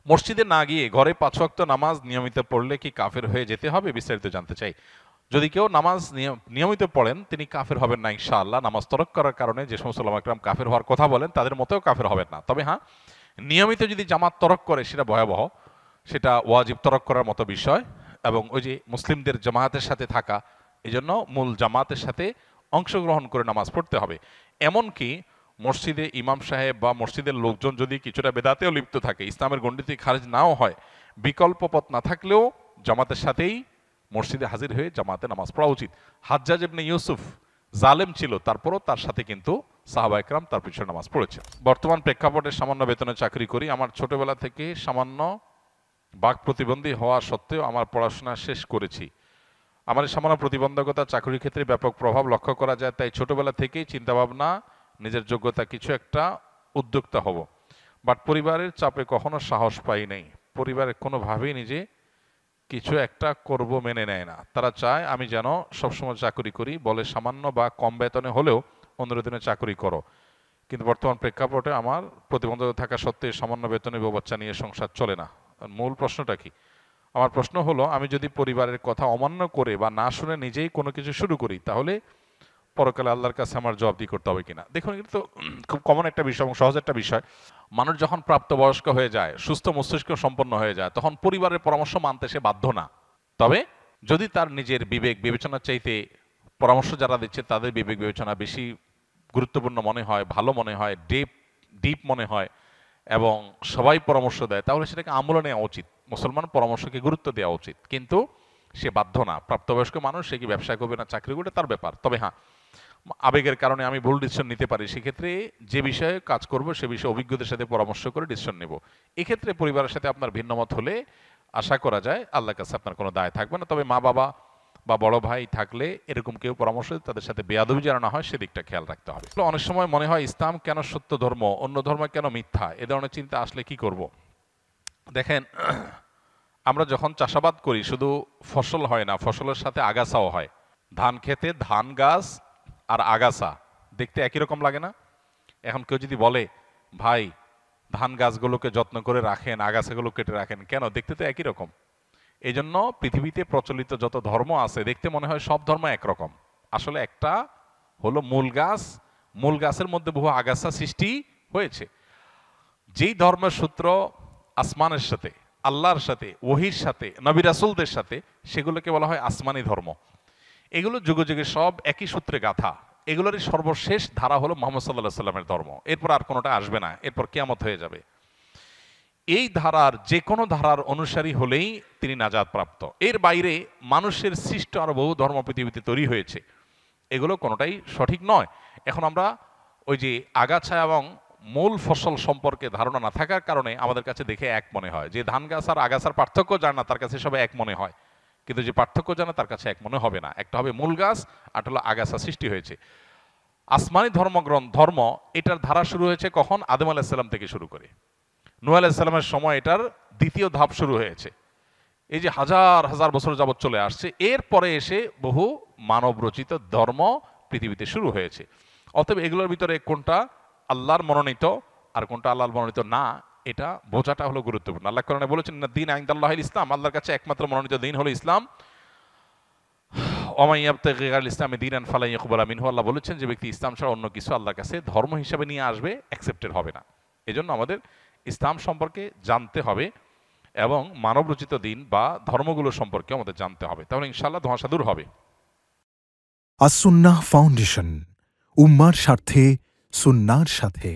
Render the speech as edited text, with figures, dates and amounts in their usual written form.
মসজিদে না গিয়ে ঘরে 5 ওয়াক্ত নামাজ নিয়মিত পড়লে কি কাফের হয়ে যেতে হবে? বিস্তারিত জানতে চাই। যদি কেউ নামাজ নিয়মিত পড়েন তিনি কাফের হবেন না ইনশাআল্লাহ। নামাজ তরক করার কারণে যে সমস্ত উলামা একরাম কাফের হওয়ার কথা বলেন তাদের মতেও কাফের হবেন না। তবে হ্যাঁ, নিয়মিত যদি জামাত তরক করে সেটা ভয়াবহ, সেটা ওয়াজিব তরক করার মতো বিষয়। এবং ওই যে মুসলিমদের জামাতের সাথে থাকা, এজন্য মূল জামাতের সাথে অংশগ্রহণ করে নামাজ পড়তে হবে। এমনকি মসজিদে ইমাম সাহেব বা মসজিদের লোকজন যদি কিছুটা বেদাতেও লিপ্ত থাকে, ইসলামের গণ্ডিতে খারিজ নাও হয়, বিকল্প পথ না থাকলেও জামাতের সাথেই মসজিদে হাজির হয়ে জামাতে নামাজ পড়া উচিত। হাজ্জাজ ইবনে ইউসুফ জালেম ছিল, তারপরও তার সাথে কিন্তু সাহাবা একরাম তার পিছনে নামাজ পড়েছে। বর্তমান প্রেক্ষাপটে সামান্য বেতনে চাকরি করি। আমার ছোটবেলা থেকে সামান্য বাক প্রতিবন্ধী হওয়া সত্ত্বেও আমার পড়াশোনা শেষ করেছি। আমার এই সামান্য প্রতিবন্ধকতা চাকরির ক্ষেত্রে ব্যাপক প্রভাব লক্ষ্য করা যায়, তাই ছোটবেলা থেকেই চিন্তাভাবনা নিজের যোগ্যতা কিছু একটা উদ্যোক্তা হব। বাট পরিবারের চাপে কখনো সাহস পাই নাই। পরিবারের কোনোভাবেই নিজে কিছু একটা করব মেনে নেয় না। তারা চায় আমি যেন সবসময় চাকরি করি, বলে সামান্য বা কম বেতনে হলেও 15 দিনে চাকরি করো। কিন্তু বর্তমান প্রেক্ষাপটে আমার প্রতিবন্ধকতা থাকা সত্ত্বে সামান্য বেতনে বউ বাচ্চা নিয়ে সংসার চলে না। মূল প্রশ্নটা কি? আমার প্রশ্ন হলো, আমি যদি পরিবারের কথা অমান্য করে বা না শুনে নিজেই কোনো কিছু শুরু করি, তাহলে পরকালে আল্লাহর কাছে আমার জবাবদিহি করতে হবে কিনা? দেখুন, এটা তো খুব কমন একটা বিষয় এবং সহজ একটা বিষয়। মানুষ যখন প্রাপ্তবয়স্ক হয়ে যায়, সুস্থ মস্তিষ্ক সম্পন্ন হয়ে যায়, তখন পরিবারের পরামর্শ মানতে সে বাধ্য না। তবে যদি তার নিজের বিবেক বিবেচনার চাইতে পরামর্শ যারা দিচ্ছে তাদের বিবেক বিবেচনা বেশি গুরুত্বপূর্ণ মনে হয়, ভালো মনে হয়, ডিপ মনে হয় এবং সবাই পরামর্শ দেয়, তাহলে সেটাকে আমলে নেওয়া উচিত। মুসলমান পরামর্শকে গুরুত্ব দেওয়া উচিত, কিন্তু সে বাধ্য না। প্রাপ্তবয়স্ক মানুষ, সে কি ব্যবসা করবে না চাকরি করবে তার ব্যাপার। তবে হ্যাঁ, আবেগের কারণে আমি ভুল ডিসিশন নিতে পারি, সেক্ষেত্রে যে বিষয়ে কাজ করব সে বিষয়ে অভিজ্ঞদের সাথে পরামর্শ করে ডিসিশন নেব। এক্ষেত্রে পরিবারের সাথে আপনার ভিন্নমত হলে আশা করা যায় আল্লাহর কাছে আপনার কোনো দায় থাকবে না। তবে মা বাবা বা বড় ভাই থাকলে এরকম কেউ পরামর্শ তাদের সাথে বেয়াদবি যেন না হয় সেদিকটা খেয়াল রাখতে হবে। অনেক সময় মনে হয় ইসলাম কেন সত্য ধর্ম, অন্য ধর্ম কেন মিথ্যা, এ ধরনের চিন্তা আসলে কি করব? দেখেন, আমরা যখন চাষাবাদ করি শুধু ফসল হয় না, ফসলের সাথে আগাছাও হয়। ধান খেতে ধান গাছ আর আগাছা দেখতে একই রকম লাগে না? এখন কেউ যদি বলে ভাই ধান গাছগুলোকে যত্ন করে রাখেন, আগাছাগুলো কেটে রাখেন, কেন? দেখতে তো একই রকম। এই জন্য পৃথিবীতে প্রচলিত যত ধর্ম আছে দেখতে মনে হয় সব ধর্ম একরকম। আসলে একটা হলো মূল গাছ, মূল গাছের মধ্যে বহু আগাছা সৃষ্টি হয়েছে। যেই ধর্মের সূত্র আসমানের সাথে, আল্লাহর সাথে, ওহির সাথে, নবী রাসূলদের সাথে, সেগুলোকে বলা হয় আসমানি ধর্ম। এগুলো যুগে যুগে সব একই সূত্রে গাথা। এগুলোরই সর্বশেষ ধারা হলো মুহাম্মদ সাল্লাল্লাহু আলাইহি সাল্লামের ধর্ম। এরপর আর কোনোটা আসবে না, এরপর কিয়ামত হয়ে যাবে। এই ধারার যে কোনো ধারার অনুসারী হলেই তিনি নাজাত প্রাপ্ত। এর বাইরে মানুষের সৃষ্ট আরো বহু ধর্ম পৃথিবীতে তৈরি হয়েছে, এগুলো কোনোটাই সঠিক নয়। এখন আমরা ওই যে আগাছা এবং মূল ফসল সম্পর্কে ধারণা না থাকার কারণে আমাদের কাছে দেখে এক মনে হয়। যে ধান গাছ আর আগাছার পার্থক্য জানে না তার কাছে সবাই এক মনে হয়, কিন্তু যে পার্থক্য জানে তার কাছে এক মনে হবে না। একটা হবে মূল গাছ, আর হলো আগাছা সৃষ্টি হয়েছে। আসমানি ধর্ম এটার ধারা শুরু হয়েছে কখন? আদম আলাইহিস সালাম থেকে শুরু করে নূহ আলাইহিস সালামের সময় এটার দ্বিতীয় ধাপ শুরু হয়েছে। এই যে হাজার হাজার বছর যাবৎ চলে আসছে, এরপরে এসে বহু মানব রচিত ধর্ম পৃথিবীতে শুরু হয়েছে। অতএব এগুলোর ভিতরে কোনটা আল্লাহর মনোনীত আর কোনটা আল্লাহর মনোনীত না, এটা বোঝাটা হলো গুরুত্বপূর্ণ। আল্লাহ কোরআনে বলেছেন না দ্বীন ইনদাল্লাহিল ইসলাম, আল্লাহর কাছে একমাত্র মনোনীত দিন হলো ইসলাম। ওয়া মান ইয়াবতাগি গায়রাল ইসলামি দীনান ফালান ইয়াকবালা মিনহু, আল্লাহ বলেছেন যে ব্যক্তি ইসলাম ছাড়া অন্য কিছু আল্লাহর কাছে ধর্ম হিসেবে নিয়ে আসবে, অ্যাকসেপ্টেড হবে না। এজন্য আমাদের ইসলাম সম্পর্কে জানতে হবে এবং মানবরচিত দিন বা ধর্মগুলো সম্পর্কে আমাদের জানতে হবে, তাহলে ইনশাআল্লাহ ধোঁয়াশা দূর হবে। আস-সুন্নাহ ফাউন্ডেশন, উম্মার স্বার্থে সুন্নাহর সাথে।